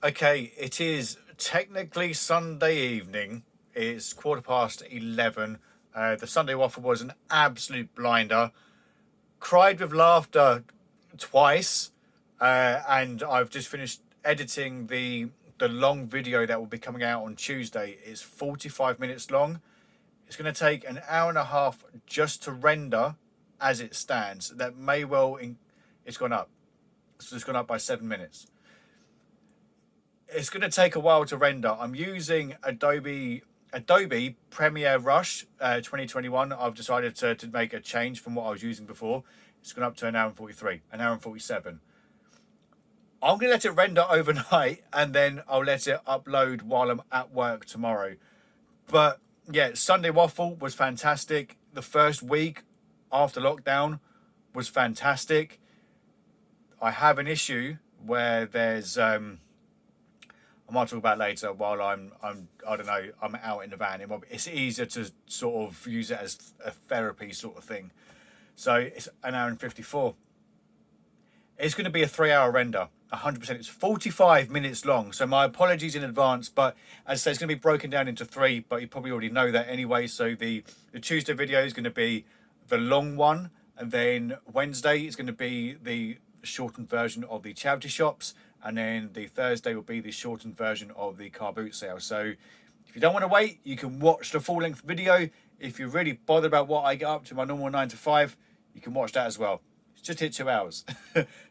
Okay, it is technically Sunday evening. It's 11:15. The Sunday waffle was an absolute blinder. Cried with laughter twice, and I've just finished editing the long video that will be coming out on Tuesday. It's 45 minutes long. It's going to take an hour and a half just to render as it stands. That may well it's gone up. So it's gone up by 7 minutes. It's going to take a while to render. I'm using Adobe Premiere Rush 2021. I've decided to make a change from what I was using before. It's gone up to an hour and 43, an hour and 47. I'm going to let it render overnight, and then I'll let it upload while I'm at work tomorrow. But yeah, Sunday Waffle was fantastic. The first week after lockdown was fantastic. I have an issue where there's I might talk about later while I don't know, I'm out in the van. It's easier to sort of use it as a therapy sort of thing. So it's an hour and 54. It's going to be a 3-hour render, 100%. It's 45 minutes long. So my apologies in advance, but as I say, it's going to be broken down into 3, but you probably already know that anyway. So the Tuesday video is going to be the long one, and then Wednesday is going to be the shortened version of the charity shops, and then the Thursday will be the shortened version of the car boot sale. So if you don't want to wait, you can watch the full length video. If you're really bothered about what I get up to my normal 9 to 5, you can watch that as well. It's just hit 2 hours.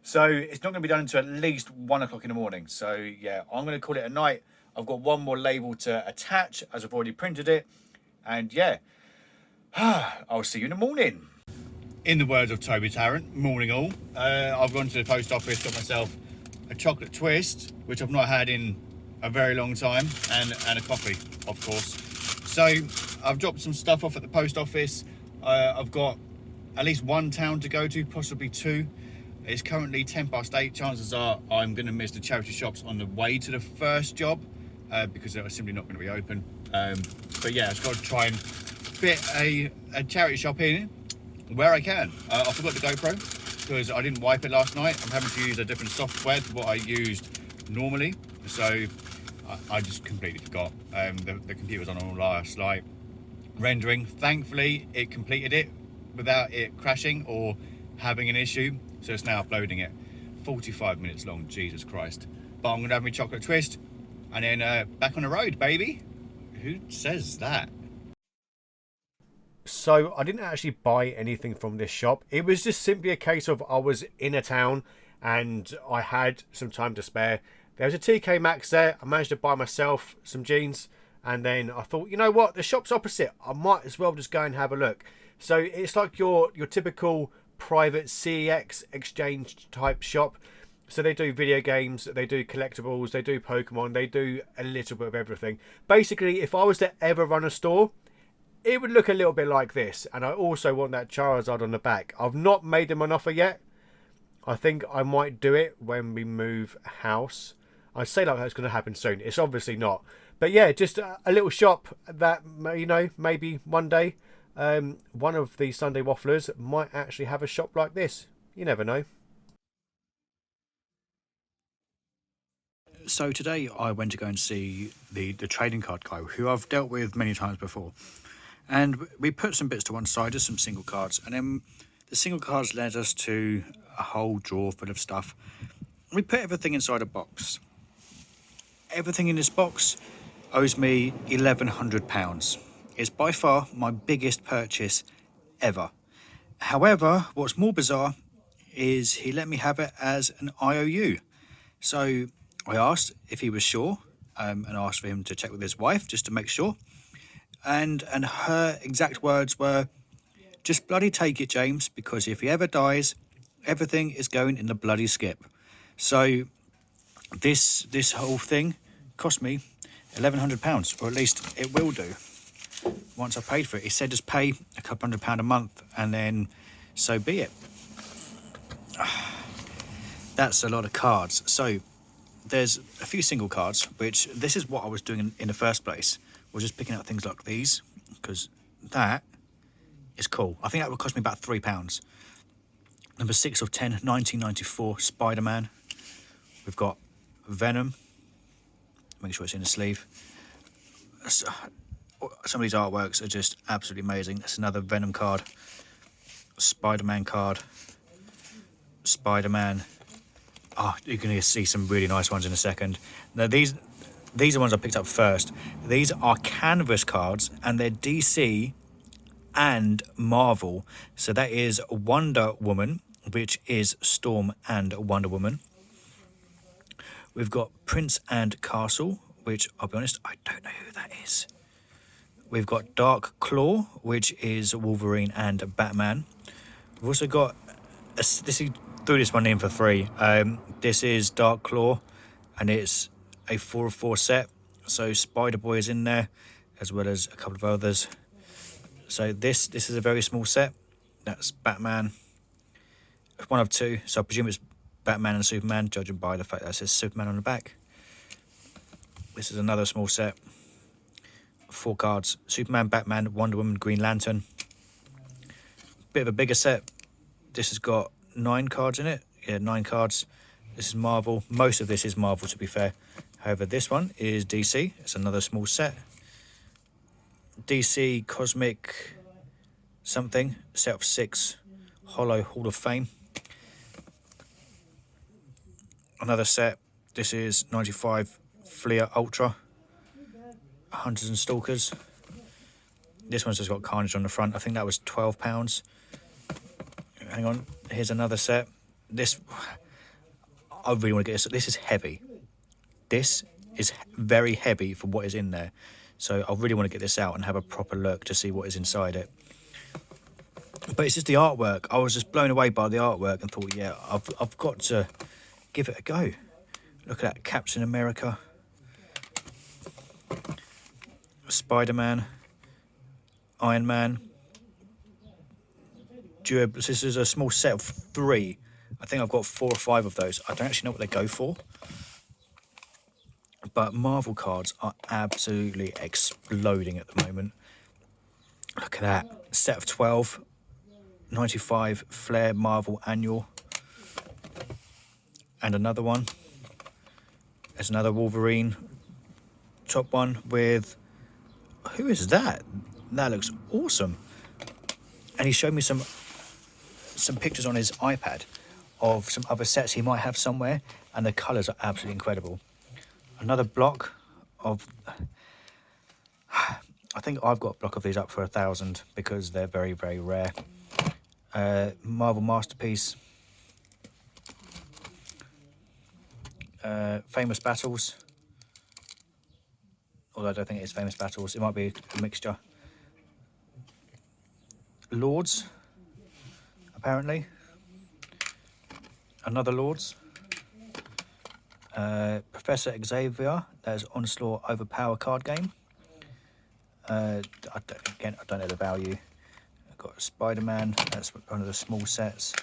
So it's not going to be done until at least 1 o'clock in the morning. So yeah, I'm going to call it a night. I've got one more label to attach as I've already printed it. And yeah, I'll see you in the morning. In the words of Toby Tarrant, morning all. I've gone to the post office, got myself a chocolate twist, which I've not had in a very long time, and a coffee, of course. So I've dropped some stuff off at the post office. I've got at least 1 town to go to, possibly 2. It's currently 8:10. Chances are I'm going to miss the charity shops on the way to the first job because they're simply not going to be open. But yeah, I've got to try and fit a charity shop in where I can. I forgot the GoPro because I didn't wipe it last night. I'm having to use a different software to what I used normally. So I just completely forgot. The computer was on all last night rendering. Thankfully, it completed it without it crashing or having an issue. So it's now uploading it. 45 minutes long, Jesus Christ. But I'm going to have my chocolate twist and then back on the road, baby. Who says that? So I didn't actually buy anything from this shop. It was just simply a case of I was in a town and I had some time to spare. There was a TK Maxx there. I managed to buy myself some jeans, and then I thought, you know what, the shop's opposite. I might as well just go and have a look. So it's like your typical private CEX exchange type shop. So they do video games, they do collectibles, they do Pokemon, they do a little bit of everything. Basically, if I was to ever run a store, it would look a little bit like this. And I also want that Charizard on the back. I've not made them an offer yet. I think I might do it when we move house. I say like that's going to happen soon. It's obviously not. But yeah, just a little shop that, you know, maybe one day one of the Sunday Wafflers might actually have a shop like this. You never know. So today I went to go and see the trading card guy, who I've dealt with many times before. And we put some bits to one side, just some single cards. And then the single cards led us to a whole drawer full of stuff. We put everything inside a box. Everything in this box owes me £1,100. It's by far my biggest purchase ever. However, what's more bizarre is he let me have it as an IOU. So I asked if he was sure, and asked for him to check with his wife just to make sure. And her exact words were, "Just bloody take it, James, because if he ever dies, everything is going in the bloody skip." So this whole thing cost me £1,100, or at least it will do once I paid for it. He said just pay a couple £100 a month and then so be it. That's a lot of cards. So there's a few single cards, which this is what I was doing in the first place, was just picking out things like these, because that is cool. I think that would cost me about £3. Number 6 of 10, 1994 Spider-Man. We've got Venom, Make sure it's in the sleeve. Some of these artworks are just absolutely amazing. That's another Venom card, Spider-Man card, Spider-Man. Oh, you're going to see some really nice ones in a second. Now these are ones I picked up first. These are canvas cards, and they're DC and Marvel. So that is Wonder Woman, which is Storm and Wonder Woman. We've got Prince and Castle, which I'll be honest, I don't know who that is. We've got Dark Claw, which is Wolverine and Batman. We've also got threw this one in for free. This is Dark Claw, and it's a 4 of 4 set. So Spider-Boy is in there, as well as a couple of others. So this is a very small set. That's Batman. It's 1 of 2, so I presume it's Batman and Superman, judging by the fact that it says Superman on the back. This is another small set. 4 cards. Superman, Batman, Wonder Woman, Green Lantern. Bit of a bigger set. This has got 9 cards in it. Yeah, 9 cards. This is Marvel. Most of this is Marvel, to be fair. However, this one is DC. It's another small set. DC Cosmic something. Set of 6. Hollow Hall of Fame. Another set. This is 95 Fleer Ultra. Hunters and Stalkers. This one's just got Carnage on the front. I think that was £12. Hang on. Here's another set. This, I really want to get this. This is heavy. This is very heavy for what is in there. So I really want to get this out and have a proper look to see what is inside it. But it's just the artwork. I was just blown away by the artwork and thought, yeah, I've got to give it a go. Look at that. Captain America. Spider-Man. Iron Man. This is a small set of 3. I think I've got 4 or 5 of those. I don't actually know what they go for. But Marvel cards are absolutely exploding at the moment. Look at that. Set of 12. 95 Flair Marvel Annual. And another one. There's another Wolverine. Top one with... Who is that? That looks awesome. And he showed me some pictures on his iPad of some other sets he might have somewhere, and the colours are absolutely incredible. Another block of... I think I've got a block of these up for 1,000 because they're very, very rare. Marvel Masterpiece. Famous Battles. Although I don't think it is Famous Battles. It might be a mixture. Lords, apparently. Another Lords. Professor Xavier, that's Onslaught Overpower card game. I don't know the value. I've got Spider-Man, that's one of the small sets.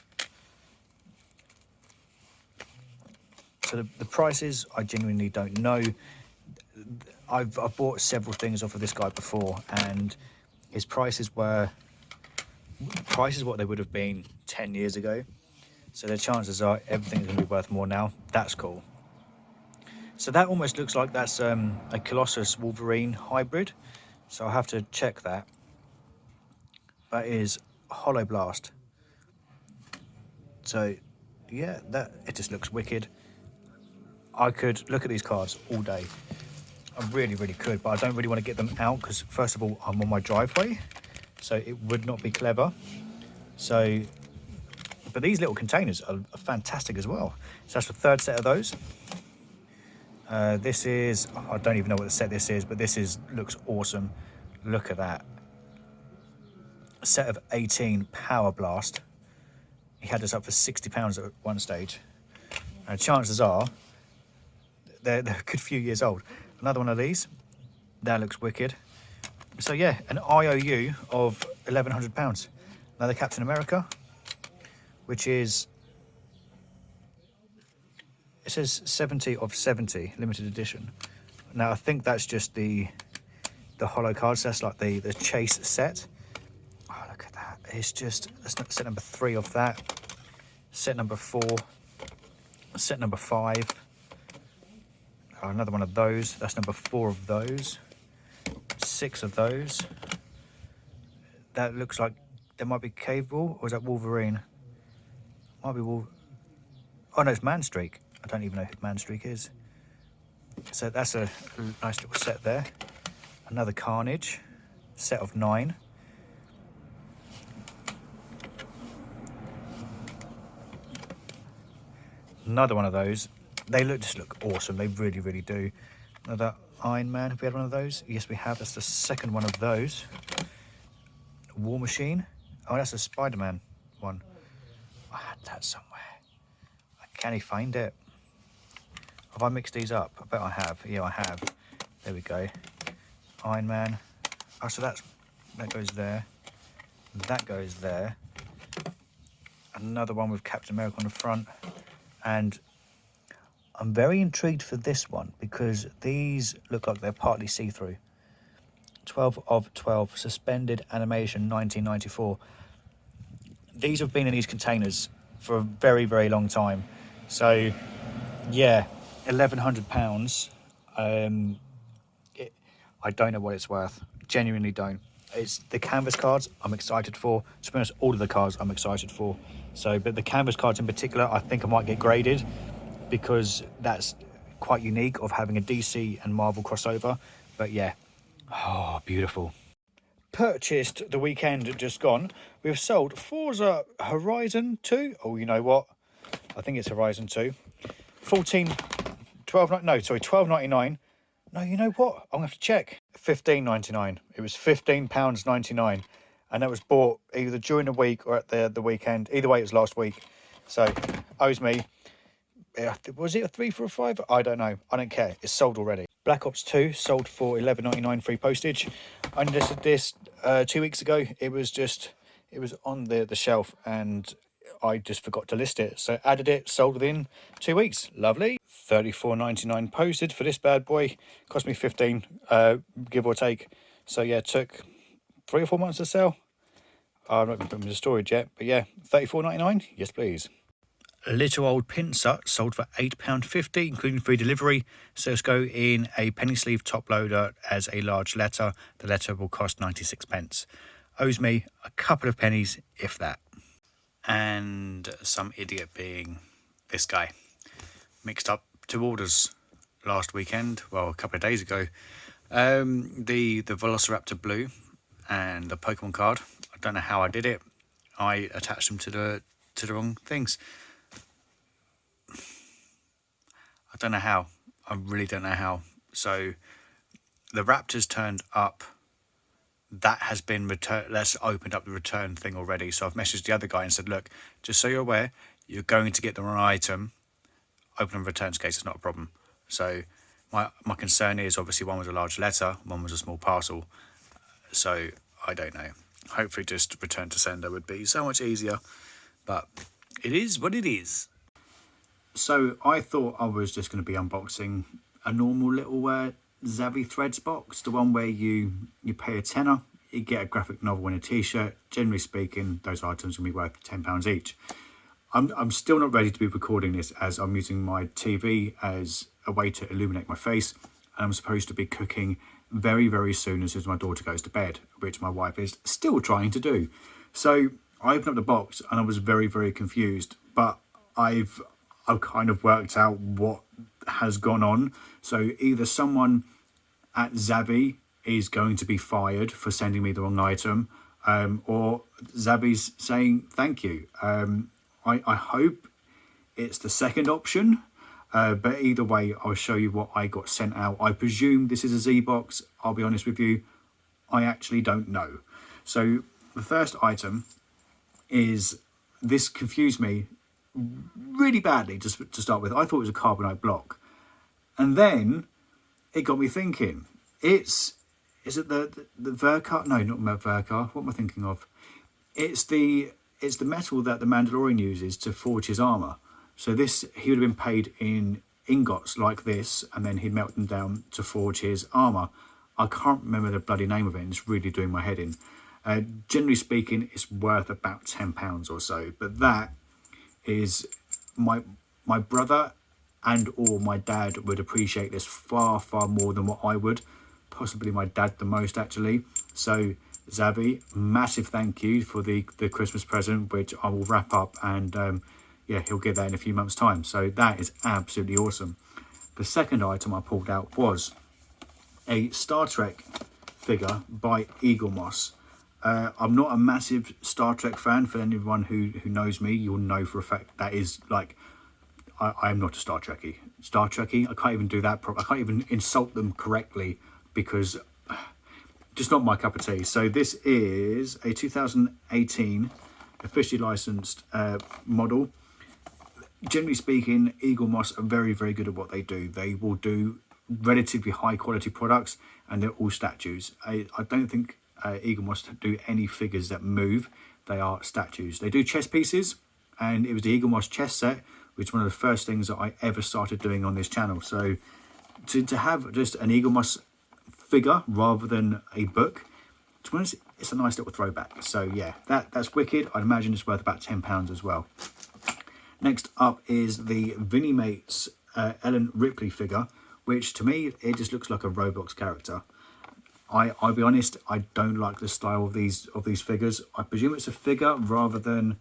So the prices, I genuinely don't know. I've bought several things off of this guy before, and his prices were what they would have been 10 years ago. So the chances are everything's going to be worth more now. That's cool. So that almost looks like that's a Colossus Wolverine hybrid. So I'll have to check that. That is Hollow Blast. So yeah, it just looks wicked. I could look at these cards all day. I really, really could, but I don't really want to get them out because, first of all, I'm on my driveway, so it would not be clever. So, but these little containers are fantastic as well. So that's the 3rd set of those. This is, I don't even know what the set this is, but looks awesome. Look at that. A set of 18 Power Blast. He had this up for £60 at one stage. And chances are, they're a good few years old. Another one of these. That looks wicked. So yeah, an IOU of £1,100. Another Captain America, which is... It says 70 of 70, limited edition. Now, I think that's just the holo cards. That's like the chase set. Oh, look at that. It's just... That's set number 3 of that. Set number 4. Set number 5. another one of those. That's number 4 of those. 6 of those. That looks like there might be Cave Wall, or is that Wolverine? Might be Oh no, it's Manstreak. I don't even know who Manstreak is. So that's a nice little set there. Another Carnage, set of 9. Another one of those. They just look awesome. They really, really do. Another Iron Man. Have we had one of those? Yes, we have. That's the second one of those. War Machine. Oh, that's a Spider-Man one. I had that somewhere. Can he find it? Have I mixed these up? I bet I have. Yeah, I have. There we go. Iron Man. Oh, so that goes there. That goes there. Another one with Captain America on the front. And I'm very intrigued for this one because these look like they're partly see-through. 12 of 12, suspended animation, 1994. These have been in these containers for a very, very long time. So, yeah, £1,100. I don't know what it's worth. Genuinely don't. It's the canvas cards I'm excited for. To be honest, all of the cards I'm excited for. So, but the canvas cards in particular, I think I might get graded because that's quite unique of having a DC and Marvel crossover. But yeah, oh, beautiful. Purchased the weekend just gone. We've sold Forza Horizon 2. Oh, you know what? I think it's Horizon 2. 12.99. No, you know what? I'm going to have to check. £15.99. It was £15.99. And that was bought either during the week or at the weekend. Either way, it was last week. So, owes me. Was it a 3 for a 5? I don't know. I don't care. It's sold already. Black Ops 2 sold for £11.99 free postage. I listed this 2 weeks ago. It was on the shelf and I just forgot to list it. So added it, sold within 2 weeks. Lovely. £34.99 posted for this bad boy. Cost me 15, give or take. So yeah, took 3 or 4 months to sell. I'm not going to put them in storage yet, but yeah, £34.99. Yes, please. A little old pincer sold for £8.50, including free delivery. So let's go in a penny sleeve top loader as a large letter. The letter will cost 96p. Owes me a couple of pennies, if that. And some idiot being this guy. Mixed up 2 orders last weekend, well, a couple of days ago. The Velociraptor Blue and the Pokemon card. I don't know how I did it. I attached them to the wrong things. I don't know how. I really don't know how. So the Raptors turned up. That has been returned. That's opened up the return thing already. So I've messaged the other guy and said, look, just so you're aware, you're going to get the wrong item. Open and returns case is not a problem. So my concern is obviously one was a large letter, one was a small parcel. So I don't know. Hopefully just return to sender would be so much easier. But it is what it is. So I thought I was just going to be unboxing a normal little Zavvi Threads box, the one where you pay a tenner, you get a graphic novel and a t-shirt. Generally speaking, those items will be worth £10 each. I'm still not ready to be recording this as I'm using my TV as a way to illuminate my face, and I'm supposed to be cooking very, very soon as my daughter goes to bed, which my wife is still trying to do. So I opened up the box and I was very, very confused, but I've kind of worked out what has gone on. So either someone at Zavvi is going to be fired for sending me the wrong item, or Zavvi's saying thank you. I hope it's the second option, but either way, I'll show you what I got sent out. I presume this is a Z box. I'll be honest with you, I actually don't know. So the first item is, this confused me really badly to start with. I thought it was a carbonite block, and then it got me thinking. Is it the Verkar? No, not Verkar. What am I thinking of? It's the metal that the Mandalorian uses to forge his armor. So this, he would have been paid in ingots like this, and then he'd melt them down to forge his armor. I can't remember the bloody name of it, and it's really doing my head in. Generally speaking, it's worth about £10 or so, but that is my brother and or my dad would appreciate this far more than what I would. Possibly my dad the most, actually. So Zabby, massive thank you for the Christmas present, which I will wrap up, and yeah, he'll get that in a few months' time. So that is absolutely awesome. The second item I pulled out was a Star Trek figure by Eagle Moss. I'm not a massive Star Trek fan. For anyone who knows me, you'll know for a fact that is like, I'm not a Star Trekkie. I can't even do that. I can't even insult them correctly because just not my cup of tea. So this is a 2018 officially licensed model. Generally speaking, Eagle Moss are very good at what they do. They will do relatively high quality products, and they're all statues. I don't think Eagle Moss do any figures that move. They are statues. They do chess pieces, and it was the Eagle Moss chess set, which is one of the first things that I ever started doing on this channel. So to have just an Eagle Moss figure rather than a book, to be honest, it's a nice little throwback. So yeah, that's wicked. I'd imagine it's worth about £10 as well. Next up is the Vinnie Mates Ellen Ripley figure, which to me, it just looks like a Roblox character. I'll be honest, I don't like the style of these figures. I presume it's a figure rather than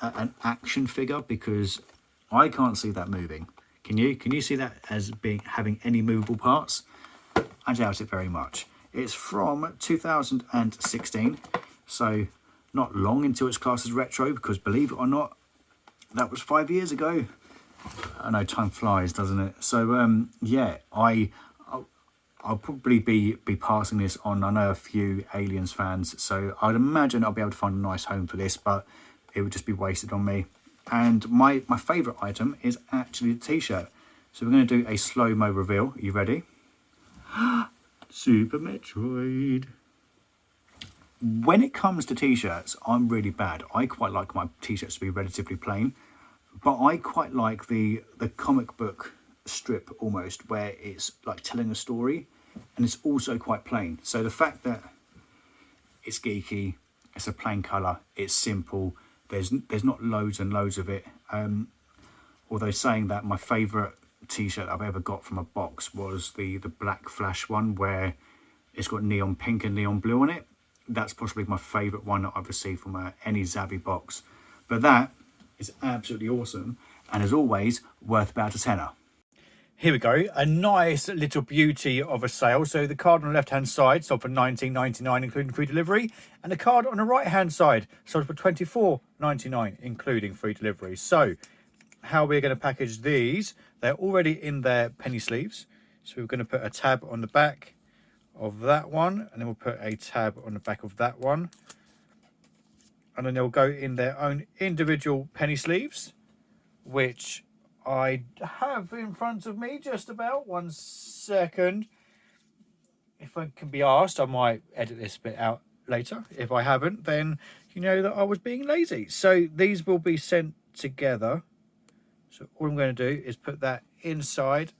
an action figure, because I can't see that moving. Can you? Can you see that as having any movable parts? I doubt it very much. It's from 2016, so not long until it's classed as retro, because believe it or not, that was 5 years ago. I know time flies, doesn't it? So yeah, I'll probably be passing this on. I know a few Aliens fans, so I'd imagine I'll be able to find a nice home for this, but it would just be wasted on me. And my favourite item is actually the t-shirt. So we're going to do a slow-mo reveal. Are you ready? Super Metroid. When it comes to t-shirts, I'm really bad. I quite like my t-shirts to be relatively plain, but I quite like the comic book strip almost, where it's like telling a story and it's also quite plain. So the fact that it's geeky, it's a plain colour, it's simple, there's not loads and loads of it. Although saying that, my favourite t-shirt I've ever got from a box was the Black Flash one, where it's got neon pink and neon blue on it. That's possibly my favourite one that I've received from any Zabby box. But that is absolutely awesome, and as always, worth about a tenner. Here we go, a nice little beauty of a sale. So the card on the left-hand side sold for $19.99, including free delivery, and the card on the right-hand side sold for $24.99, including free delivery. So how we're going to package these, they're already in their penny sleeves. So we're going to put a tab on the back of that one, and then we'll put a tab on the back of that one, and then they'll go in their own individual penny sleeves, which I have in front of me just about. 1 second. If I can be asked, I might edit this bit out later. If I haven't, then you know that I was being lazy. So these will be sent together. So all I'm going to do is put that inside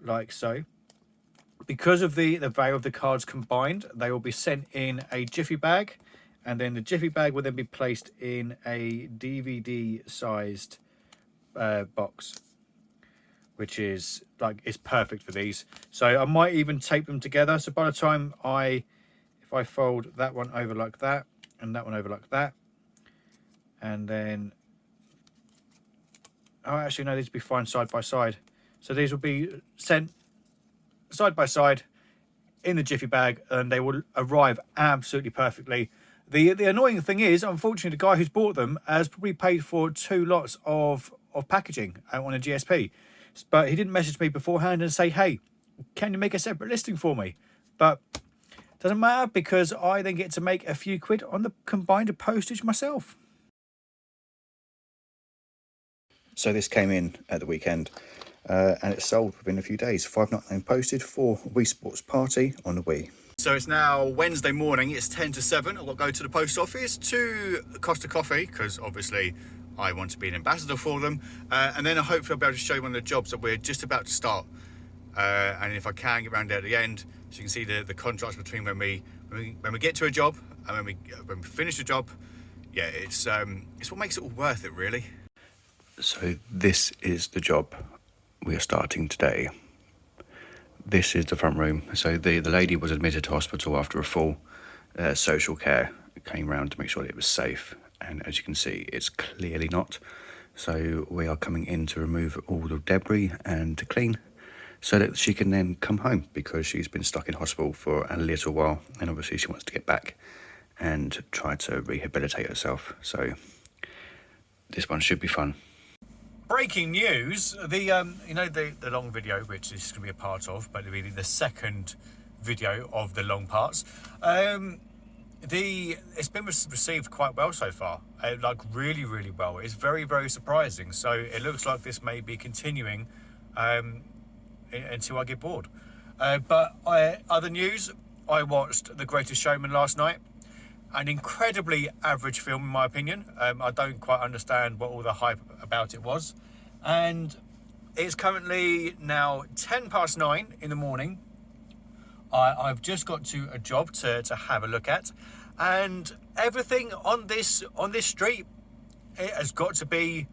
like so. Because of the value of the cards combined, they will be sent in a jiffy bag, and then the jiffy bag will then be placed in a DVD sized box, which is like, it's perfect for these. So I might even tape them together, so by the time if I fold that one over like that and that one over like that, and then actually no, these will be fine side by side. So these will be sent side by side in the jiffy bag, and they will arrive absolutely perfectly. The annoying thing is, unfortunately, the guy who's bought them has probably paid for 2 lots of packaging on a GSP, but he didn't message me beforehand and say, hey, can you make a separate listing for me? But doesn't matter, because I then get to make a few quid on the combined postage myself. So this came in at the weekend, and it sold within a few days. $5.99 posted for Wii Sports Party on the Wii. So it's now Wednesday morning, it's 10 to 7. I've got to go to the post office to Costa Coffee, because obviously I want to be an ambassador for them. And then hopefully I'll be able to show you one of the jobs that we're just about to start. And if I can get around there at the end, so you can see the contrast between when we get to a job and when we finish the job. Yeah, it's what makes it all worth it, really. So this is the job we are starting today. This is the front room. So the lady was admitted to hospital after a fall. Social care came round to make sure that it was safe, and as you can see, it's clearly not. So we are coming in to remove all the debris and to clean, so that she can then come home, because she's been stuck in hospital for a little while, and obviously she wants to get back and try to rehabilitate herself. So this one should be fun. Breaking news, the long video, which this is going to be a part of, but really the second video of the long parts, it's been received quite well so far, like really, really well. It's very, very surprising. So it looks like this may be continuing until I get bored. But other news, I watched The Greatest Showman last night. An incredibly average film, in my opinion. I don't quite understand what all the hype about it was. And it's currently now 9:10 in the morning. I've just got to a job to have a look at. And everything on this street, it has got to be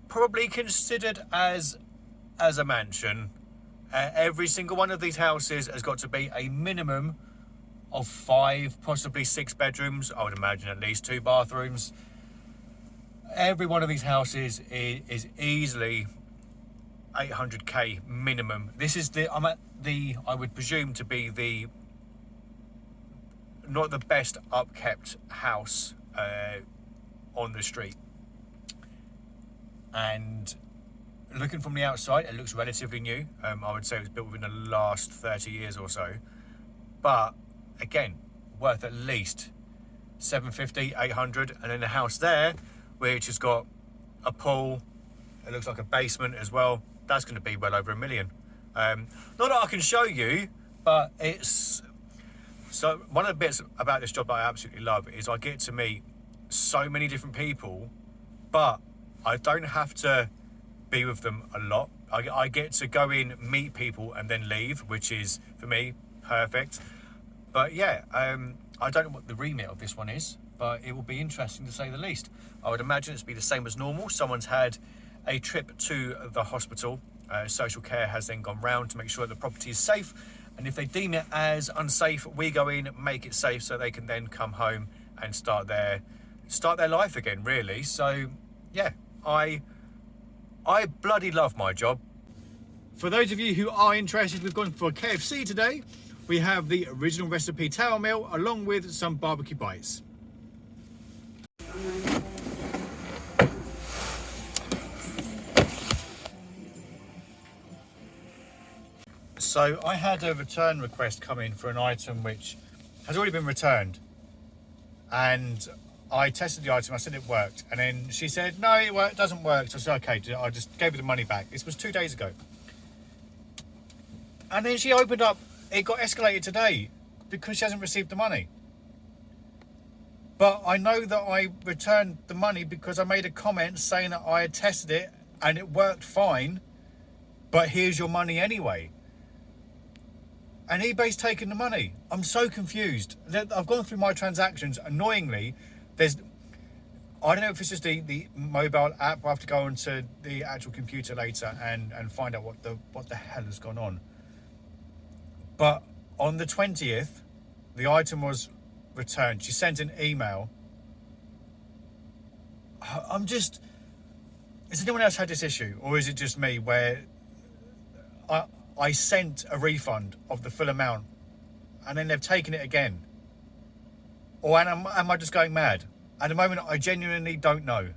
probably considered as a mansion. Every single one of these houses has got to be a minimum of 5, possibly 6 bedrooms. I would imagine at least 2 bathrooms. Every one of these houses is easily 800k minimum. This is I would presume to be not the best upkept house on the street. And looking from the outside, it looks relatively new. I would say it was built within the last 30 years or so. But again, worth at least 750, 800. And then the house there, which has got a pool, it looks like a basement as well, that's going to be well over $1 million. Not that I can show you, but it's... So one of the bits about this job that I absolutely love is I get to meet so many different people, but I don't have to be with them a lot. I get to go in, meet people, and then leave, which is, for me, perfect. But yeah, I don't know what the remit of this one is, but it will be interesting to say the least. I would imagine it's be the same as normal. Someone's had a trip to the hospital. Social care has then gone round to make sure the property is safe. And if they deem it as unsafe, we go in, make it safe, so they can then come home and start their life again, really. So yeah, I bloody love my job. For those of you who are interested, we've gone for KFC today. We have the original recipe tower meal along with some barbecue bites. So I had a return request come in for an item which has already been returned. And I tested the item, I said it worked. And then she said, no, it doesn't work. So I said, okay, I just gave her the money back. This was 2 days ago. And then she opened up, it got escalated today because she hasn't received the money. But I know that I returned the money because I made a comment saying that I had tested it and it worked fine, but here's your money anyway. And eBay's taken the money. I'm so confused. I've gone through my transactions. Annoyingly, I don't know if this is the mobile app. I'll have to go onto the actual computer later and find out what the hell has gone on. But on the 20th, the item was returned. She sent an email. Has anyone else had this issue? Or is it just me where I sent a refund of the full amount and then they've taken it again? Or am I just going mad? At the moment, I genuinely don't know.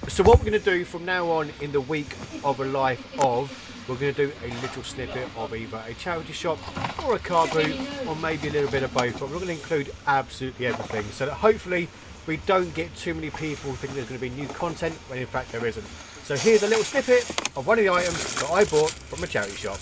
So what we're going to do from now on in the week of a life of, we're going to do a little snippet of either a charity shop or a car boot, or maybe a little bit of both, but we're going to include absolutely everything so that hopefully we don't get too many people thinking there's going to be new content when in fact there isn't. So here's a little snippet of one of the items that I bought from a charity shop.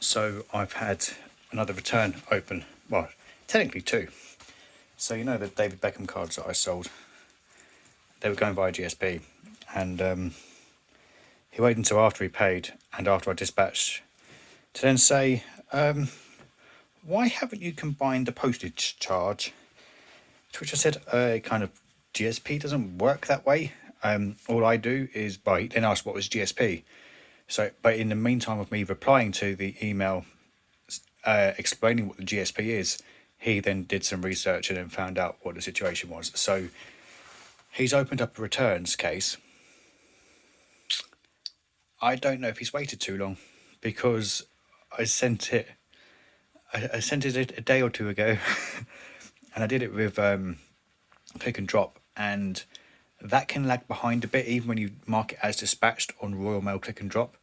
So I've had another return open. Well, technically 2. So you know the David Beckham cards that I sold? They were going via GSP, and he waited until after he paid and after I dispatched to then say, why haven't you combined the postage charge? To which I said, kind of GSP doesn't work that way. All I do is buy. Then ask what was GSP. So, but in the meantime of me replying to the email explaining what the GSP is, he then did some research and then found out what the situation was. So he's opened up a returns case. I don't know if he's waited too long, because I sent it a day or two ago and I did it with click and drop, and that can lag behind a bit even when you mark it as dispatched on Royal Mail click and drop.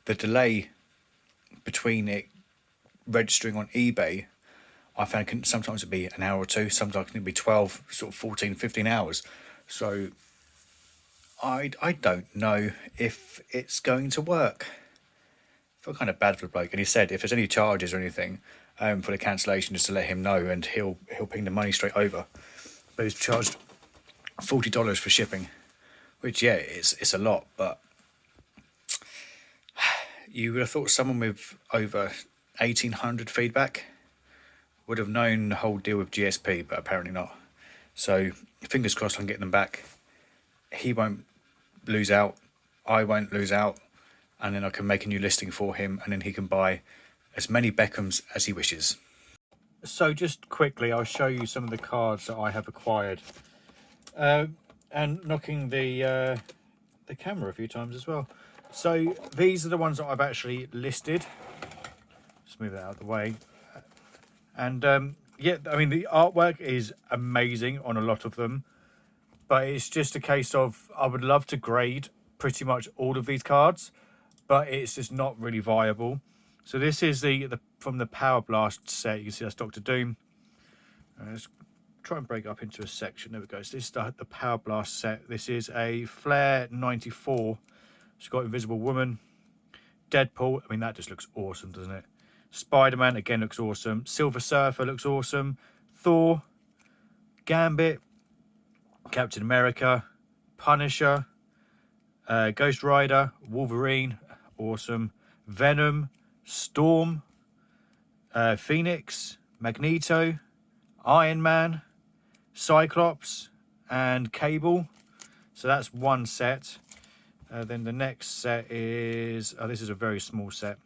The delay between it registering on eBay, I found can sometimes be an hour or two, sometimes it can be 12, sort of 14, 15 hours. So I don't know if it's going to work. I feel kind of bad for the bloke. And he said if there's any charges or anything for the cancellation, just to let him know, and he'll ping the money straight over. But he's charged $40 for shipping, which, yeah, it's a lot, but you would have thought someone with over 1,800 feedback would have known the whole deal with GSP, but apparently not. So fingers crossed on getting them back. He won't lose out, I won't lose out, and then I can make a new listing for him, and then he can buy as many Beckhams as he wishes. So just quickly, I'll show you some of the cards that I have acquired, and knocking the camera a few times as well. So these are the ones that I've actually listed. Just move that out of the way. And yeah, I mean, the artwork is amazing on a lot of them, but it's just a case of I would love to grade pretty much all of these cards, but it's just not really viable. So this is the from the Power Blast set. You can see that's Dr. Doom. Let's try and break it up into a section. There we go. So this is the Power Blast set. This is a Flare 94. It's got Invisible Woman, Deadpool. I mean, that just looks awesome, doesn't it? Spider-Man, again, looks awesome. Silver Surfer looks awesome. Thor, Gambit, Captain America, Punisher, Ghost Rider, Wolverine, awesome. Venom, Storm, Phoenix, Magneto, Iron Man, Cyclops, and Cable. So that's one set. Then the next set is... oh, this is a very small set.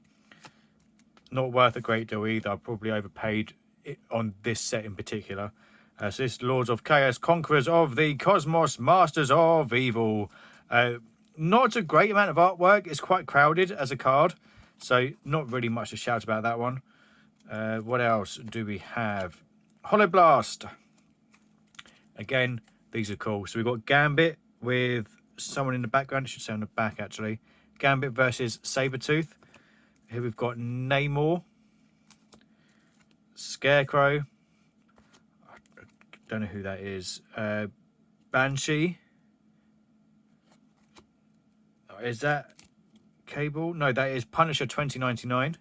Not worth a great deal either. I probably overpaid it on this set in particular. So this is Lords of Chaos, Conquerors of the Cosmos, Masters of Evil. Not a great amount of artwork. It's quite crowded as a card, so not really much to shout about that one. What else do we have? Hollow Blast. Again, these are cool. So we've got Gambit with someone in the background. It should say on the back, actually. Gambit versus Sabretooth. Here we've got Namor, Scarecrow, I don't know who that is, Banshee, is that Cable? No, that is Punisher 2099,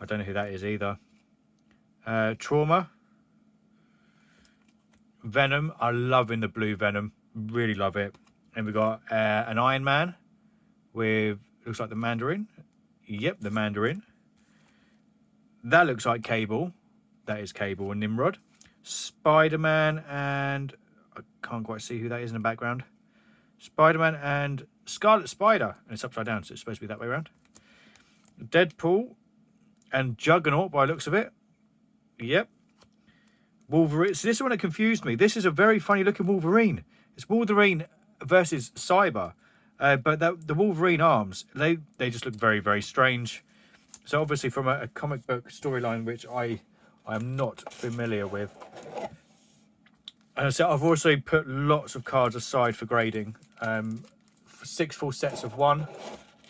I don't know who that is either. Trauma, Venom, I love in the blue Venom, really love it. And we've got an Iron Man with, looks like the Mandarin. Yep, the Mandarin. That looks like Cable. That is Cable and Nimrod. Spider-Man and... I can't quite see who that is in the background. Spider-Man and Scarlet Spider. And it's upside down, so it's supposed to be that way around. Deadpool and Juggernaut by the looks of it. Yep. Wolverine. So this is one that confused me. This is a very funny looking Wolverine. It's Wolverine versus Cyber. But the Wolverine arms, they just look very, very strange. So obviously from a comic book storyline, which I am not familiar with. And so I've also put lots of cards aside for grading. 6 full sets of one,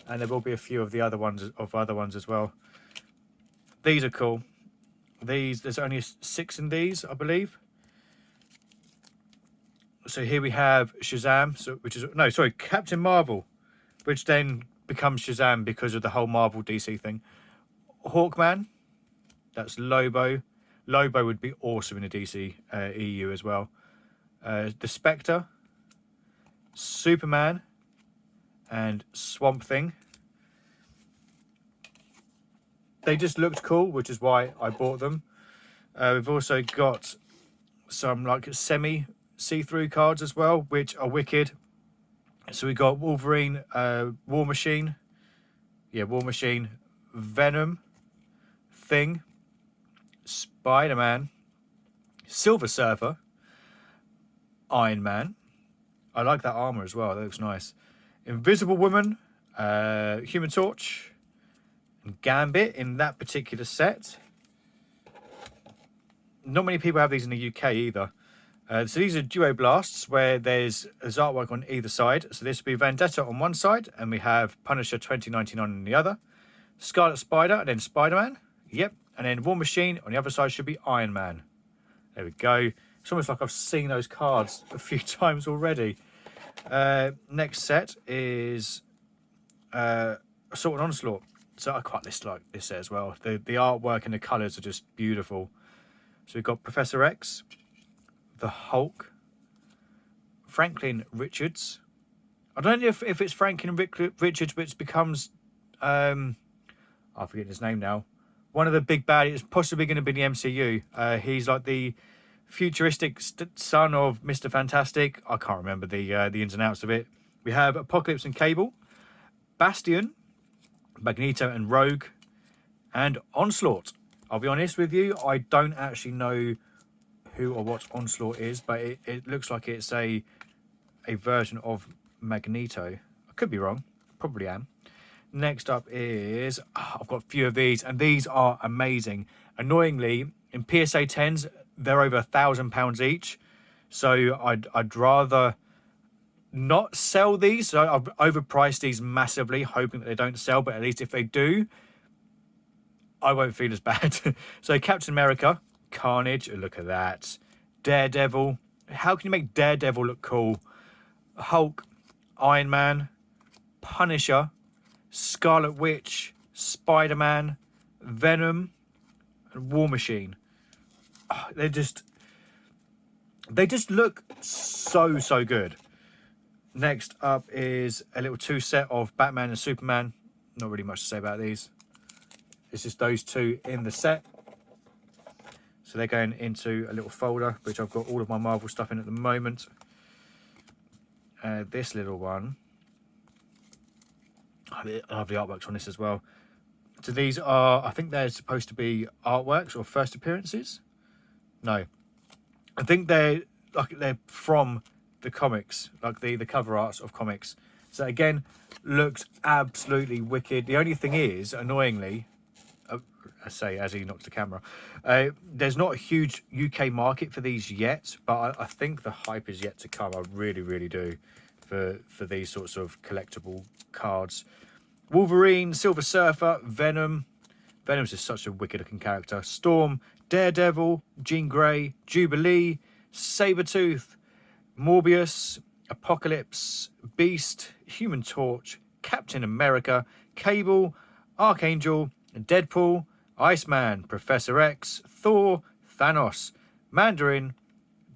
and there will be a few of the other ones as well. These are cool. There's only 6 in these, I believe. So here we have Shazam, Captain Marvel, which then becomes Shazam because of the whole Marvel DC thing. Hawkman. That's Lobo. Lobo would be awesome in a DC EU as well. The Spectre, Superman, and Swamp Thing. They just looked cool, which is why I bought them. We've also got some like semi see-through cards as well, which are wicked. So we got Wolverine, War Machine, War Machine, Venom, Thing, Spider-Man, Silver Surfer, Iron Man. I like that armor as well. That looks nice. Invisible Woman, Human Torch, and Gambit in that particular set. Not many people have these in the UK either. So these are duo blasts where there's artwork on either side. So this would be Vendetta on one side, and we have Punisher 2099 on the other. Scarlet Spider, and then Spider-Man. Yep. And then War Machine on the other side should be Iron Man. There we go. It's almost like I've seen those cards a few times already. Next set is Assault and Onslaught. So I quite like this set as well. The artwork and the colours are just beautiful. So we've got Professor X, the Hulk, Franklin Richards. I don't know if it's Franklin Richards, which becomes I forget his name now. One of the big baddies, is possibly going to be the MCU. He's like the futuristic son of Mr. Fantastic. I can't remember the ins and outs of it. We have Apocalypse and Cable, Bastion, Magneto and Rogue, and Onslaught. I'll be honest with you, I don't actually know who or what Onslaught is, but it looks like it's a version of Magneto. I could be wrong, probably am. Next up is, I've got a few of these, and these are amazing. Annoyingly, in PSA 10s, they're over £1,000 each. So I'd rather not sell these. So I've overpriced these massively, hoping that they don't sell. But at least if they do, I won't feel as bad. So Captain America, Carnage, look at that. Daredevil. How can you make Daredevil look cool? Hulk, Iron Man, Punisher, Scarlet Witch, Spider-Man, Venom, and War Machine. Oh, they just look so good. Next up is a little two set of Batman and Superman. Not really much to say about these. It's just those two in the set. So they're going into a little folder, which I've got all of my Marvel stuff in at the moment. This little one, I love the artworks on this as well. So these are, I think they're supposed to be artworks or first appearances. No, I think they're from the comics, like the cover arts of comics. So again, looks absolutely wicked. The only thing is, annoyingly, I say as he knocks the camera, there's not a huge UK market for these yet, but I think the hype is yet to come. I really do for these sorts of collectible cards. Wolverine, Silver Surfer, Venom. Venom's just such a wicked looking character. Storm, Daredevil, Jean Grey, Jubilee, Sabretooth, Morbius, Apocalypse, Beast, Human Torch, Captain America, Cable, Archangel, Deadpool, Iceman, Professor X, Thor, Thanos, Mandarin,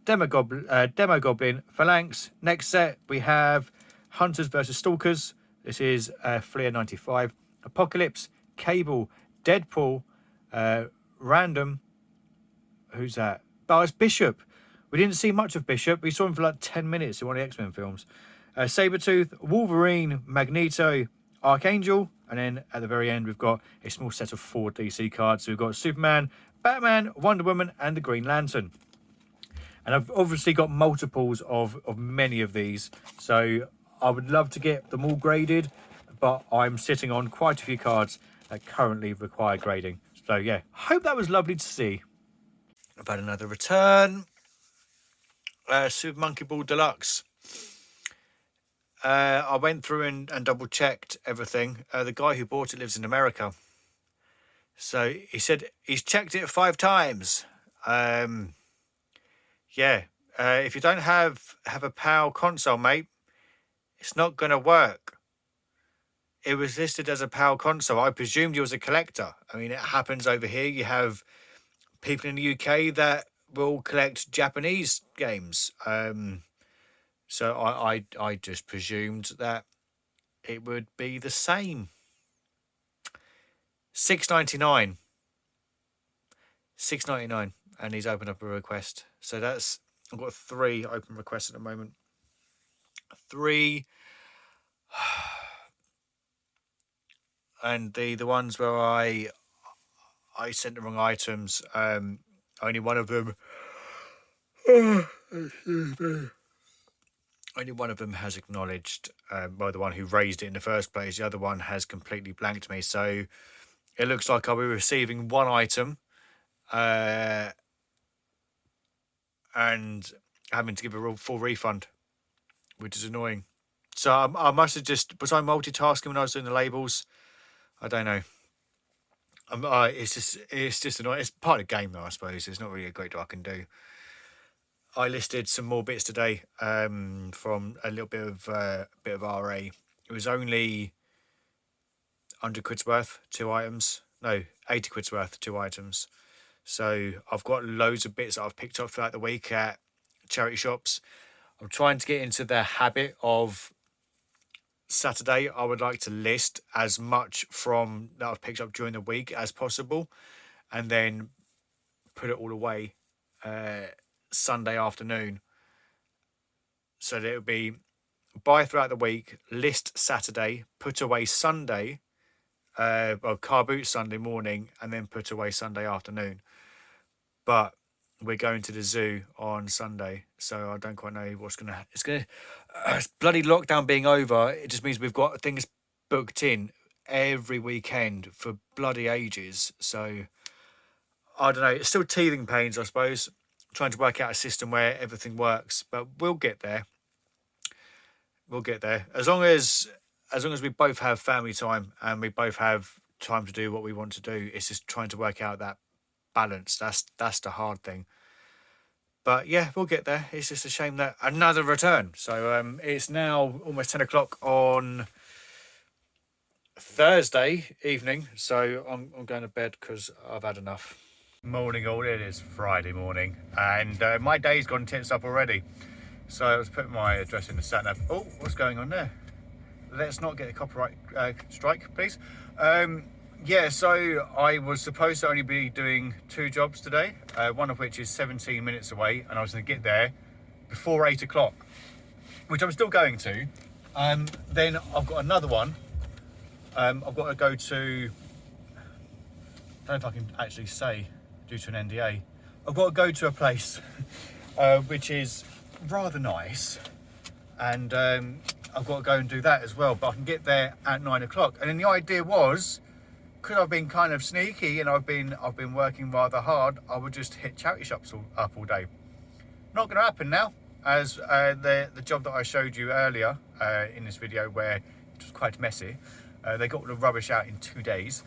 Demogoblin, Phalanx. Next set we have Hunters versus Stalkers. This is Fleer 95. Apocalypse, Cable, Deadpool, Random. Who's that? Oh, it's Bishop. We didn't see much of Bishop. We saw him for like 10 minutes in one of the X-Men films. Sabretooth, Wolverine, Magneto, Archangel. And then at the very end, we've got a small set of 4 DC cards. So we've got Superman, Batman, Wonder Woman, and the Green Lantern. And I've obviously got multiples of many of these. So I would love to get them all graded, but I'm sitting on quite a few cards that currently require grading. So yeah, hope that was lovely to see. I've had another return. Super Monkey Ball Deluxe. I went through and double checked everything. The guy who bought it lives in America. So he said he's checked it 5 times. If you don't have a PAL console, mate, it's not going to work. it was listed as a PAL console. I presumed it was a collector. I mean, it happens over here. You have people in the UK that will collect Japanese games. So I just presumed that it would be the same. $6.99. $6.99, and he's opened up a request. So that's, I've got 3 open requests at the moment. 3. And the ones where I sent the wrong items, only one of them only one of them has acknowledged, by the one who raised it in the first place. The other one has completely blanked me. So it looks like I'll be receiving one item and having to give a full refund, which is annoying. So I must have just, was I multitasking when I was doing the labels? I don't know. It's just annoying. It's part of the game though, I suppose. There's not really a great deal I can do. I listed some more bits today, from a little bit of RA. It was only 100 quid's worth, 2 items. No, 80 quid's worth, 2 items. So I've got loads of bits that I've picked up throughout the week at charity shops. I'm trying to get into the habit of Saturday. I would like to list as much from that I've picked up during the week as possible, and then put it all away Sunday afternoon. So that it would be buy throughout the week, list Saturday, put away Sunday, car boot Sunday morning, and then put away Sunday afternoon. But we're going to the zoo on Sunday, so I don't quite know what's gonna. It's bloody lockdown being over. It just means we've got things booked in every weekend for bloody ages. So I don't know. It's still teething pains, I suppose. Trying to work out a system where everything works, but we'll get there. We'll get there. As long as we both have family time and we both have time to do what we want to do. It's just trying to work out that balance. That's the hard thing. But yeah, we'll get there. It's just a shame that another return. So it's now almost 10 o'clock on Thursday evening. So I'm going to bed because I've had enough. Morning all, it is Friday morning, and my day's gone tits up already. So I was putting my address in the sat nav. Oh, what's going on there? Let's not get a copyright strike, please. Yeah, so I was supposed to only be doing 2 jobs today, one of which is 17 minutes away, and I was going to get there before 8 o'clock, which I'm still going to. Then I've got another one. I've got to go to, I don't know if I can actually say due to an NDA. I've got to go to a place which is rather nice, and I've got to go and do that as well, but I can get there at 9 o'clock. And then the idea was, because I've been kind of sneaky and I've been working rather hard, I would just hit charity shops up all day. Not going to happen now, as the job that I showed you earlier in this video, where it was quite messy. They got all the rubbish out in 2 days,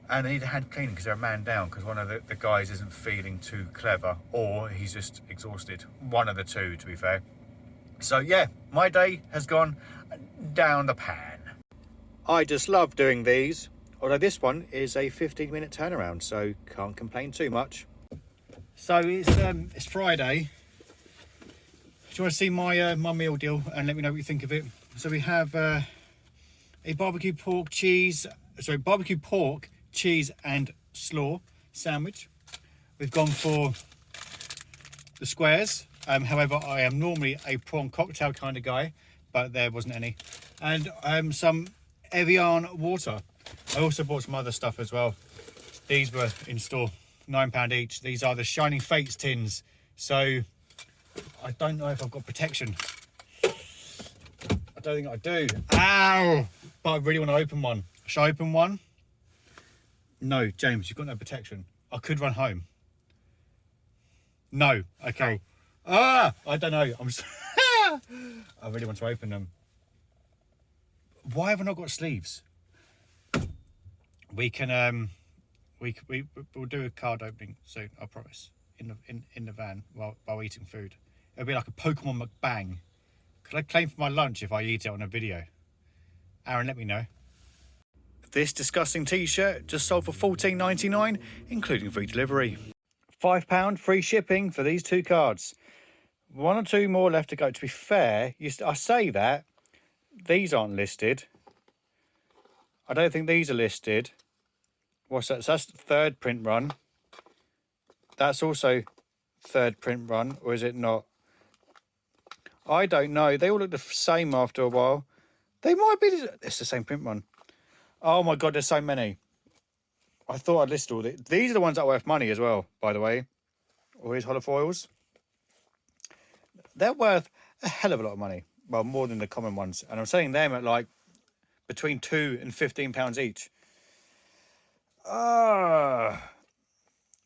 and they need a hand cleaning because they're a man down, because one of the guys isn't feeling too clever, or he's just exhausted. One of the two, to be fair. So yeah, my day has gone down the pan. I just love doing these, although this one is a 15-minute turnaround, so can't complain too much. So it's Friday. Do you want to see my meal deal and let me know what you think of it? So we have a barbecue pork, cheese, and slaw sandwich. We've gone for the squares. However, I am normally a prawn cocktail kind of guy, but there wasn't any. And some Evian water. I also bought some other stuff as well. These were in store, £9 each. These are the Shining Fates tins. So I don't know if I've got protection. I don't think I do. Ow! But I really want to open one. Should I open one? No, James, you've got no protection. I could run home. No. Okay. I don't know. I really want to open them. Why have I not got sleeves? We can we'll do a card opening soon, I promise. In the van while eating food. It'll be like a Pokemon McBang. Could I claim for my lunch if I eat it on a video? Aaron, let me know. This disgusting t-shirt just sold for $14.99, including free delivery. £5 free shipping for these 2 cards. 1 or 2 more left to go. To be fair, I say that, these aren't listed. I don't think these are listed. What's that? So that's the 3rd print run. That's also 3rd print run, or is it not? I don't know. They all look the same after a while. They might be. It's the same print run. Oh my God, there's so many. I thought I'd list all these. These are the ones that are worth money as well, by the way. All these holofoils. They're worth a hell of a lot of money. Well, more than the common ones. And I'm selling them at like between £2 and £15 each.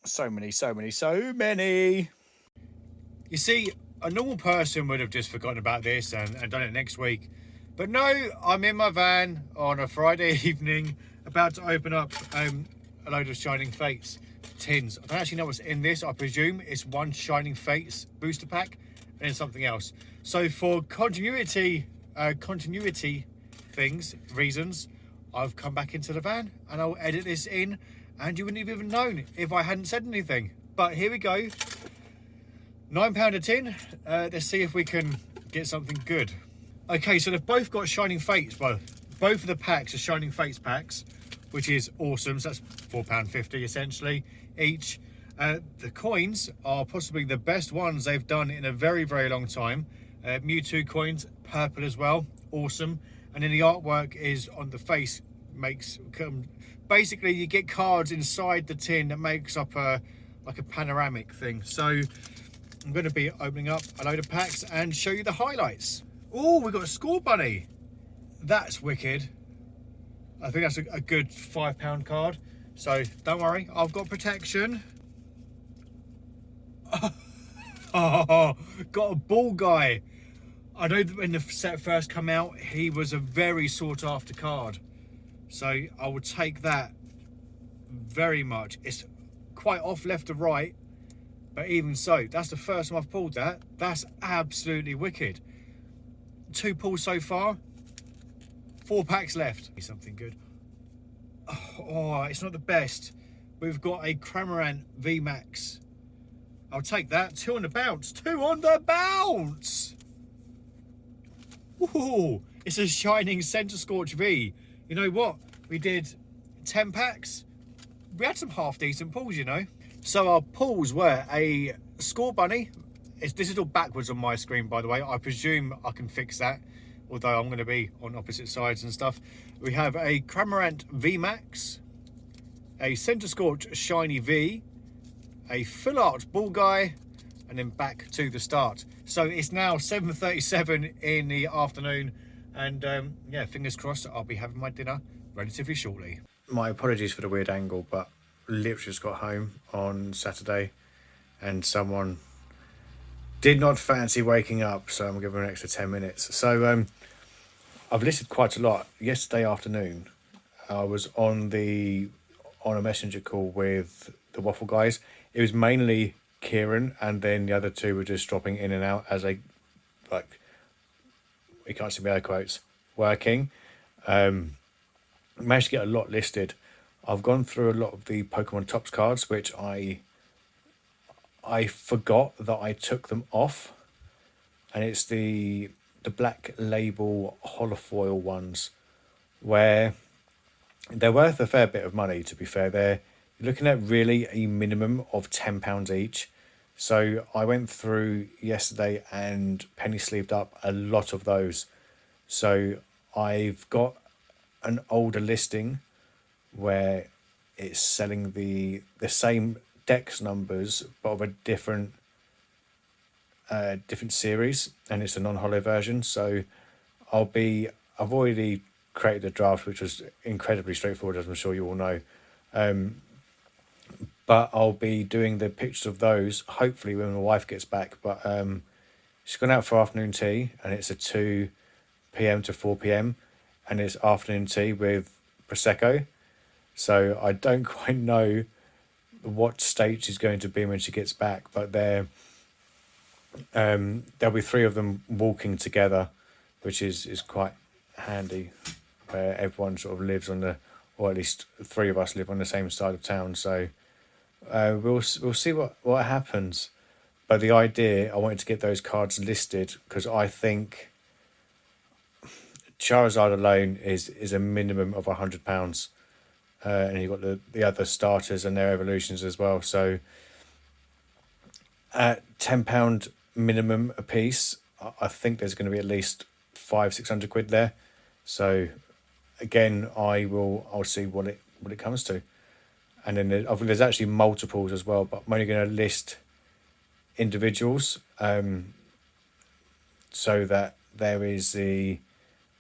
So many. You see, a normal person would have just forgotten about this and done it next week. But no, I'm in my van on a Friday evening about to open up a load of Shining Fates tins. I don't actually know what's in this. I presume it's 1 Shining Fates booster pack and then something else. So for continuity reasons, I've come back into the van and I'll edit this in and you wouldn't have even known if I hadn't said anything. But here we go. £9 a tin. Let's see if we can get something good. Okay, so they've both got Shining Fates. Well, both of the packs are Shining Fates packs, which is awesome. So that's £4.50 essentially each. The coins are possibly the best ones they've done in a very, very long time. Mewtwo coins, purple as well, awesome. And then the artwork is on the face, basically you get cards inside the tin that makes up like a panoramic thing. So I'm going to be opening up a load of packs and show you the highlights. Oh, we've got a Score Bunny. That's wicked. I think that's a good £5 card. So don't worry, I've got protection. Oh, got a ball guy. I know that when the set first came out, he was a very sought after card. So I would take that very much. It's quite off left to right, but even so, that's the first time I've pulled that. That's absolutely wicked. 2 pulls so far, 4 packs left. Something good. Oh, it's not the best. We've got a Cramorant VMAX. I'll take that. 2 on the bounce. 2 on the bounce. Ooh, it's a Shining Centre Scorch V. You know what? We did 10 packs. We had some half decent pulls, you know. So our pulls were a Score Bunny. This is all backwards on my screen, by the way. I presume I can fix that, although I'm going to be on opposite sides and stuff. We have a Cramorant VMAX, a Centre Scorch Shiny V, a Full Art Ball Guy, and then back to the start. So it's now 7:37 in the afternoon, and yeah, fingers crossed I'll be having my dinner relatively shortly. My apologies for the weird angle, but literally just got home on Saturday and someone did not fancy waking up, so I'm giving an extra 10 minutes. So I've listed quite a lot. Yesterday afternoon I was on a messenger call with the waffle guys. It was mainly Kieran, and then the other 2 were just dropping in and out as we can't see my air quotes, working. Managed to get a lot listed. I've gone through a lot of the Pokemon Tops cards, which I forgot that I took them off, and it's the Black Label holofoil ones, where they're worth a fair bit of money, to be fair. They're looking at really a minimum of £10 each. So I went through yesterday and penny sleeved up a lot of those. So I've got an older listing where it's selling the same dex numbers but of a different series, and it's a non-holo version. So I've already created a draft, which was incredibly straightforward, as I'm sure you all know. But I'll be doing the pictures of those hopefully when my wife gets back. But she's gone out for afternoon tea, and it's a 2 p.m. to 4 p.m. and it's afternoon tea with Prosecco. So I don't quite know what state she's going to be when she gets back, but there'll be 3 of them walking together, which is quite handy. where everyone sort of lives on the, or at least 3 of us live on the same side of town. So we'll see what happens. But the idea, I wanted to get those cards listed because I think Charizard alone is a minimum of £100, and you've got the other starters and their evolutions as well. So at £10 minimum a piece, I think there's going to be at least 500-600 quid there. So again, I'll see what it comes to, and then I think there's actually multiples as well. But I'm only going to list individuals, so that there is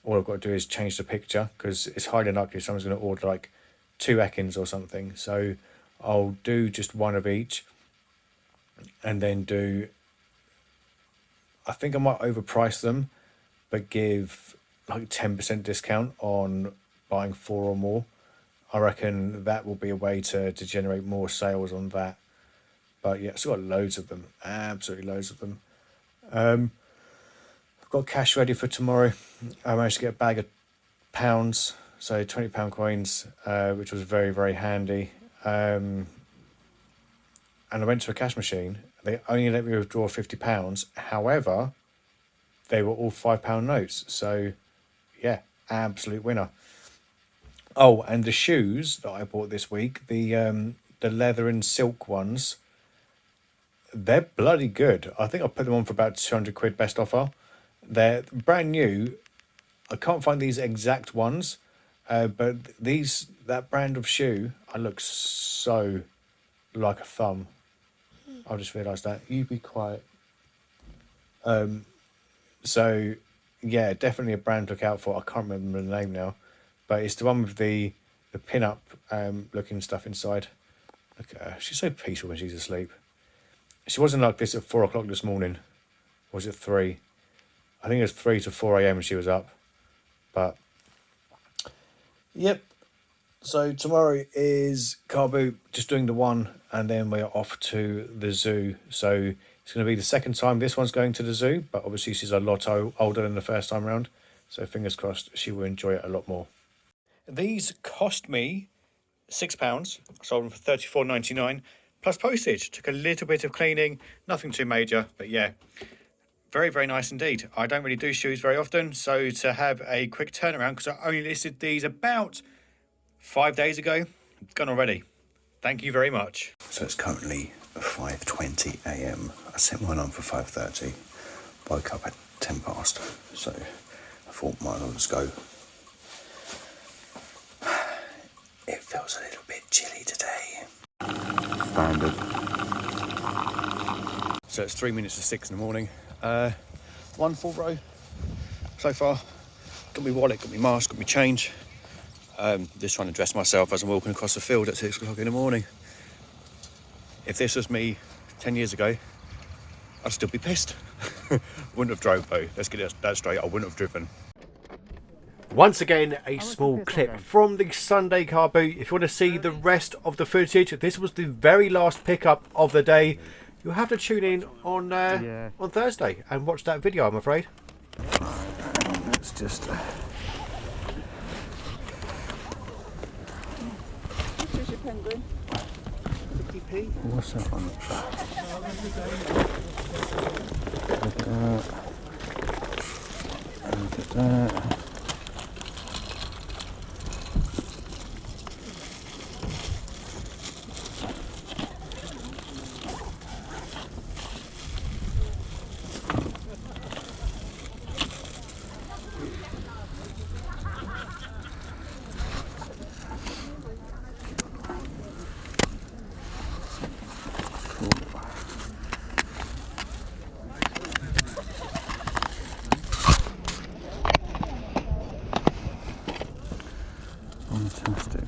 all I've got to do is change the picture, because it's highly unlikely someone's going to order like 2 Ekans or something. So I'll do just one of each, and then I think I might overprice them, but give like 10% discount on buying 4 or more. I reckon that will be a way to generate more sales on that. But yeah, still got loads of them, absolutely loads of them. I've got cash ready for tomorrow. I managed to get a bag of pounds, so £20 coins, which was very, very handy. And I went to a cash machine. They only let me withdraw £50. However, they were all £5 notes. So yeah, absolute winner. Oh, and the shoes that I bought this week, the leather and silk ones, they're bloody good. I think I put them on for about 200 quid best offer. They're brand new. I can't find these exact ones, but that brand of shoe, I look so like a thumb. I just realised that. You be quiet. So yeah, definitely a brand to look out for. I can't remember the name now, but it's the one with the pin-up looking stuff inside. Look at her. She's so peaceful when she's asleep. She wasn't like this at 4 o'clock this morning. Or was it 3? I think it was 3 to 4 a.m. when she was up. But yep. So tomorrow is car boot, just doing the one, and then we're off to the zoo. So it's going to be the second time this one's going to the zoo, but obviously she's a lot older than the first time round. So fingers crossed she will enjoy it a lot more. These cost me £6. I sold them for $34.99 plus postage. Took a little bit of cleaning, nothing too major, but yeah, very, very nice indeed. I don't really do shoes very often, so to have a quick turnaround, because I only listed these about 5 days ago, it's gone already. Thank you very much. So it's currently 5:20 a.m. I set mine on for 5:30. Woke up at 10 past, so I thought might as well just go. It feels a little bit chilly today. Standard. So it's 3 minutes to 6 in the morning. One full row so far. Got my wallet, got my mask, got my change. Just trying to dress myself as I'm walking across the field at 6 o'clock in the morning. If this was me 10 years ago, I'd still be pissed. Wouldn't have drove though. Let's get that straight. I wouldn't have driven. Once again, a small clip from the Sunday car boot. If you want to see the rest of the footage, this was the very last pickup of the day. You'll have to tune in on Thursday and watch that video, I'm afraid. Let's just. Here's your penguin. What's that one? Look at that. Fantastic.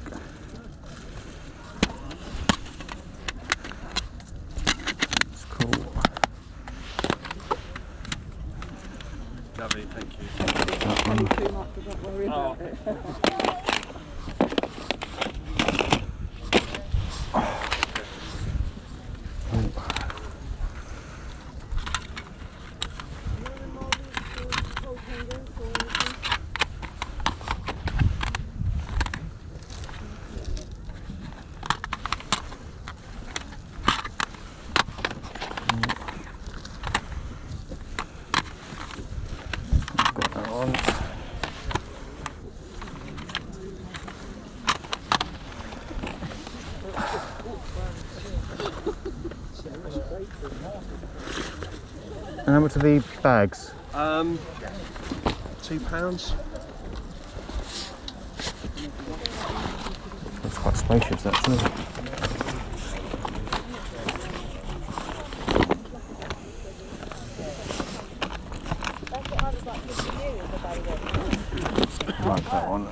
That's cool. Lovely, thank you. That one. Too much, but don't worry about it. And how much are the bags? £2. That's quite spacious, actually. Like that one.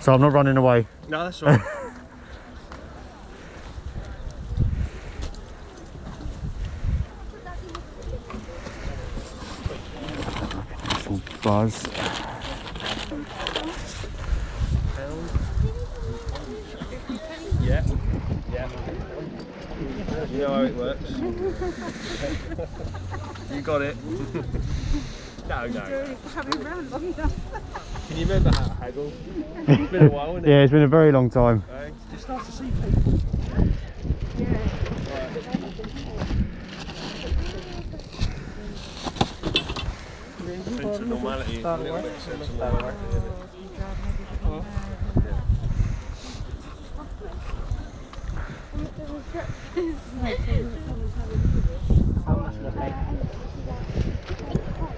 So I'm not running away. No, that's all right. Some buzz. Yeah. You know how it works. You got it. No. Can you remember how to haggle? It's been a while, isn't it? Yeah, it's been a very long time. It's nice to see people. Sense of normality is a little bit of sense of normality, isn't it?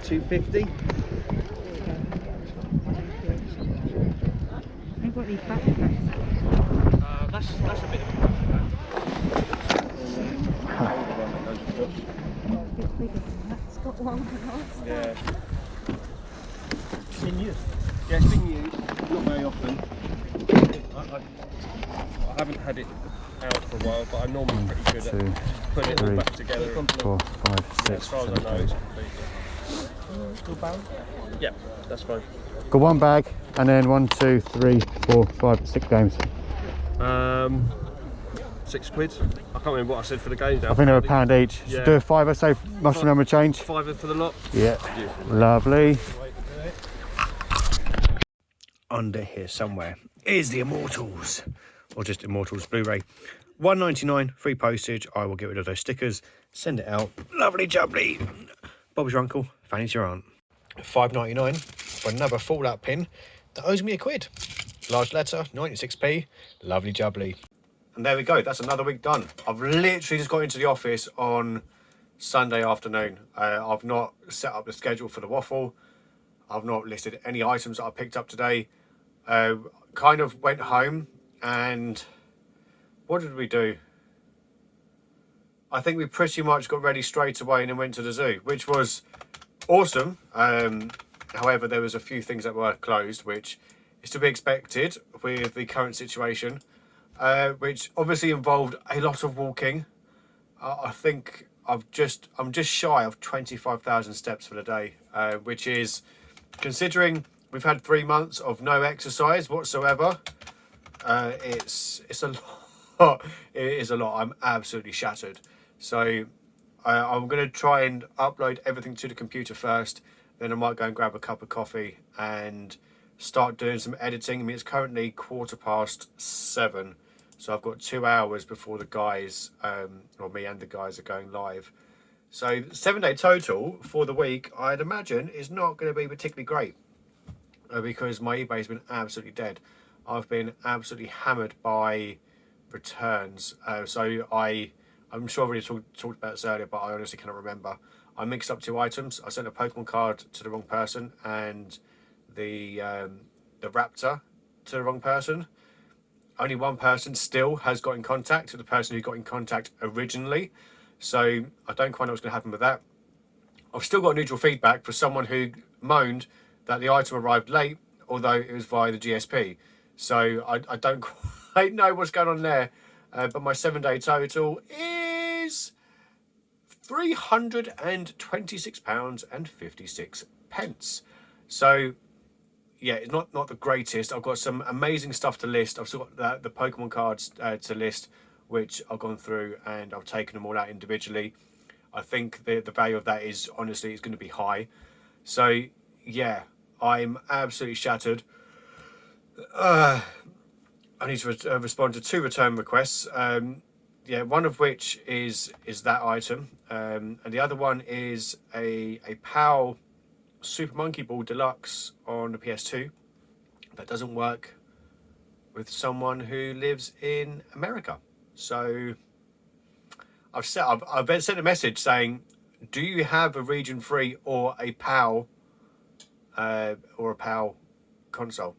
£2.50. I've got these backpacks. That's a bit of a It's bigger than that. It's got one house. yeah. It's been used. Yeah, it's been used. Not very often. I haven't had it out for a while, but I'm normally pretty good at putting it all back together. 4, 5, 6, As far as I 7, know, 8. it's complete. Yeah, that's fine. Got one bag and then 1, 2, 3, 4, 5, 6 games. £6. I can't remember what I said for the games now. I think they're £1 each. Yeah. Do a fiver, so muscle number change. £5 for the lot. Yeah, lovely. Under here somewhere is the Immortals, or just Immortals Blu-ray. £1.99, free postage. I will get rid of those stickers, send it out. Lovely jubbly. Bob's your uncle, Fanny's your aunt. £5.99 for another Fallout pin that owes me £1. Large letter, 96p. Lovely jubbly. And there we go, that's another week done. I've literally just got into the office on Sunday afternoon. I've not set up the schedule for the waffle. I've not listed any items that I picked up today. Kind of went home and what did we do? I think we pretty much got ready straight away and then went to the zoo, which was awesome. However, there was a few things that were closed, which is to be expected with the current situation, which obviously involved a lot of walking. I think I'm just shy of 25,000 steps for the day, which is, considering we've had 3 months of no exercise whatsoever, it's a lot. It is a lot. I'm absolutely shattered. So I'm going to try and upload everything to the computer first. Then I might go and grab a cup of coffee and start doing some editing. I mean, it's currently 7:15, so I've got 2 hours before the guys, or me and the guys, are going live. So 7-day total for the week, I'd imagine, is not going to be particularly great, because my eBay has been absolutely dead. I've been absolutely hammered by returns. So I'm sure I already talked about this earlier, but I honestly cannot remember. I mixed up 2 items. I sent a Pokemon card to the wrong person and the Raptor to the wrong person. Only one person still has got in contact, the person who got in contact originally. So I don't quite know what's going to happen with that. I've still got neutral feedback for someone who moaned that the item arrived late, although it was via the GSP. So I don't quite know what's going on there. But my 7-day total is £326.56. So yeah, it's not the greatest. I've got some amazing stuff to list. I've still got the Pokemon cards to list, which I've gone through and I've taken them all out individually. I think the value of that is honestly going to be high. So yeah, I'm absolutely shattered. I need to respond to 2 return requests. Yeah, one of which is that item, and the other one is a PAL Super Monkey Ball Deluxe on the PS2 that doesn't work with someone who lives in America. So I've been sent a message saying, do you have a region 3 or a PAL console?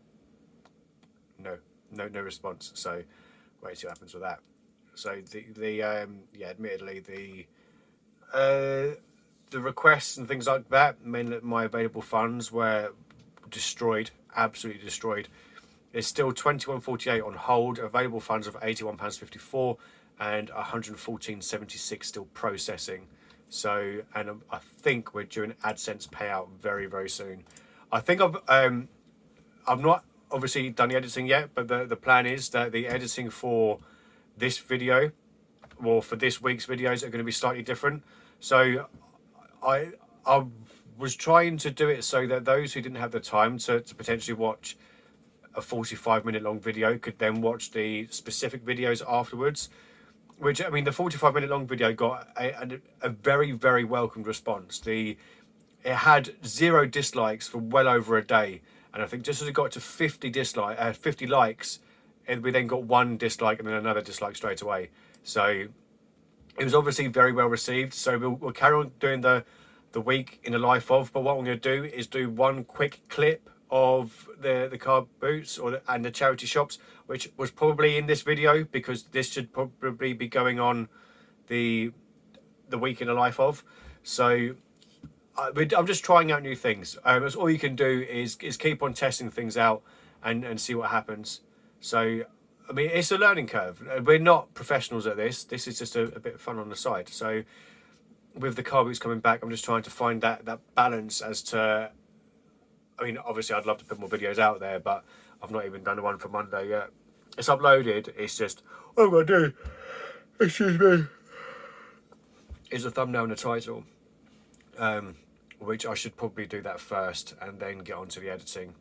No response. So wait, see what happens with that. So admittedly the requests and things like that meant that my available funds were destroyed, absolutely destroyed. There's still 21.48 on hold, available funds of £81.54 and 114.76 still processing. So, and I think we're due an AdSense payout very, very soon. I think I've not obviously done the editing yet, but the plan is that the editing for this video, or for this week's videos, are going to be slightly different. So I was trying to do it so that those who didn't have the time to potentially watch a 45-minute long video could then watch the specific videos afterwards. Which, I mean, the 45-minute long video got a very, very welcomed response. It had 0 dislikes for well over a day, and I think just as it got to 50 likes, we then got 1 dislike and then another dislike straight away. So it was obviously very well received. So we'll carry on doing the week in the life of. But what I'm going to do is do one quick clip of the car boots and the charity shops, which was probably in this video because this should probably be going on the week in the life of. So I'm just trying out new things. That's all you can do is keep on testing things out and see what happens. So I mean, it's a learning curve. We're not professionals at this. This is just a bit of fun on the side. So with the car boots coming back, I'm just trying to find that balance as to, I mean, obviously I'd love to put more videos out there, but I've not even done the one for Monday yet. It's uploaded. It's just, what I'm going to do, excuse me, is the thumbnail and the title, which I should probably do that first and then get onto the editing.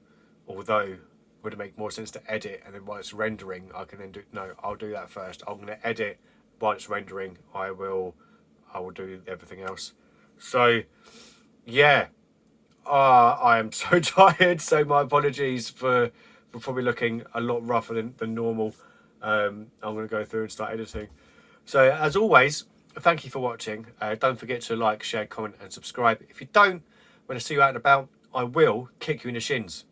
Although, would it make more sense to edit and then while it's rendering, I can then do, no, I'll do that first. I'm going to edit while it's rendering. I will do everything else. So, yeah. I am so tired, so my apologies for probably looking a lot rougher than normal. I'm going to go through and start editing. So, as always, thank you for watching. Don't forget to like, share, comment and subscribe. If you don't, when I see you out and about, I will kick you in the shins.